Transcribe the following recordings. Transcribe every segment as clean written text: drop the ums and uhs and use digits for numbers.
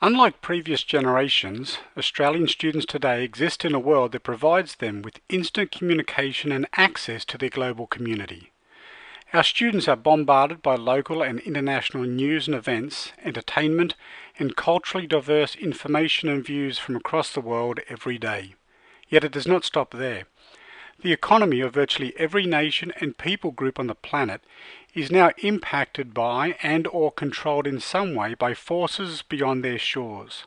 Unlike previous generations, Australian students today exist in a world that provides them with instant communication and access to their global community. Our students are bombarded by local and international news and events, entertainment, and culturally diverse information and views from across the world every day. Yet it does not stop there. The economy of virtually every nation and people group on the planet is now impacted by and/or controlled in some way by forces beyond their shores.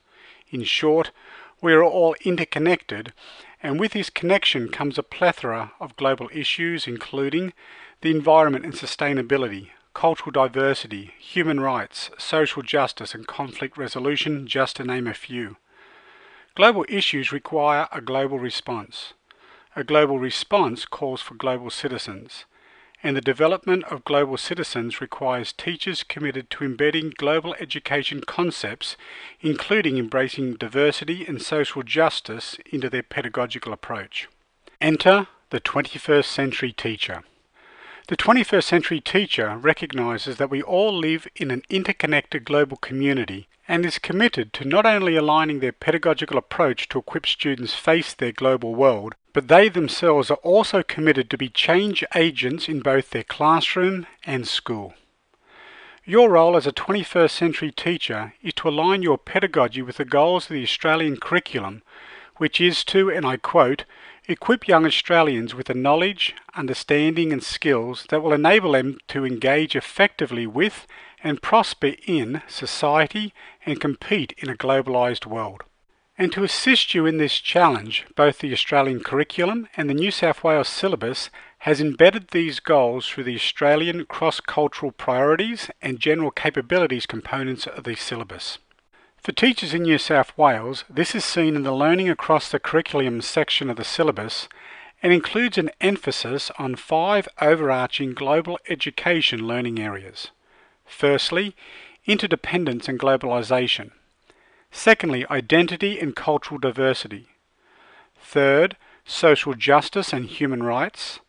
In short, we are all interconnected, and with this connection comes a plethora of global issues including the environment and sustainability, cultural diversity, human rights, social justice and conflict resolution, just to name a few. Global issues require a global response. A global response calls for global citizens, and the development of global citizens requires teachers committed to embedding global education concepts, including embracing diversity and social justice, into their pedagogical approach. Enter the 21st century teacher. The 21st century teacher recognizes that we all live in an interconnected global community and is committed to not only aligning their pedagogical approach to equip students face their global world, but they themselves are also committed to be change agents in both their classroom and school. Your role as a 21st century teacher is to align your pedagogy with the goals of the Australian curriculum, which is to, and I quote, equip young Australians with the knowledge, understanding and skills that will enable them to engage effectively with and prosper in society and compete in a globalised world. And to assist you in this challenge, both the Australian curriculum and the New South Wales syllabus has embedded these goals through the Australian cross-cultural priorities and general capabilities components of the syllabus. For teachers in New South Wales, this is seen in the Learning Across the Curriculum section of the syllabus and includes an emphasis on 5 overarching global education learning areas. Firstly, interdependence and globalisation. Secondly, identity and cultural diversity. Third, social justice and human rights.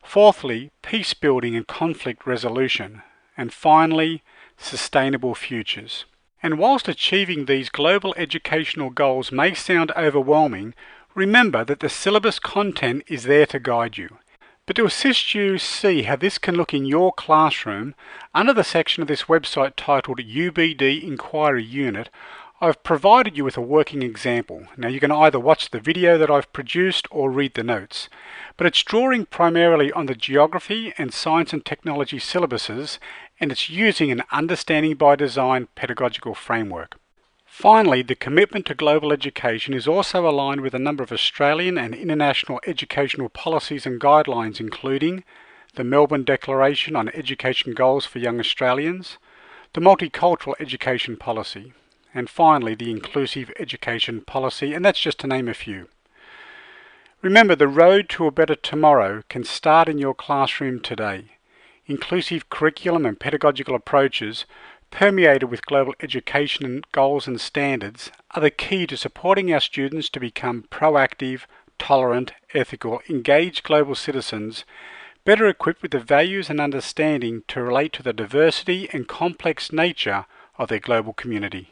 Fourthly, peace building and conflict resolution. And finally, sustainable futures. And whilst achieving these global educational goals may sound overwhelming, remember that the syllabus content is there to guide you. But to assist you see how this can look in your classroom, under the section of this website titled UBD Inquiry Unit, I've provided you with a working example. Now you can either watch the video that I've produced or read the notes, but it's drawing primarily on the geography and science and technology syllabuses, and it's using an understanding by design pedagogical framework. Finally, the commitment to global education is also aligned with a number of Australian and international educational policies and guidelines, including the Melbourne Declaration on Education Goals for Young Australians, the Multicultural Education Policy, and finally the Inclusive Education Policy, and that's just to name a few. Remember, the road to a better tomorrow can start in your classroom today. Inclusive curriculum and pedagogical approaches permeated with global education and goals and standards are the key to supporting our students to become proactive, tolerant, ethical, engaged global citizens, better equipped with the values and understanding to relate to the diversity and complex nature of their global community.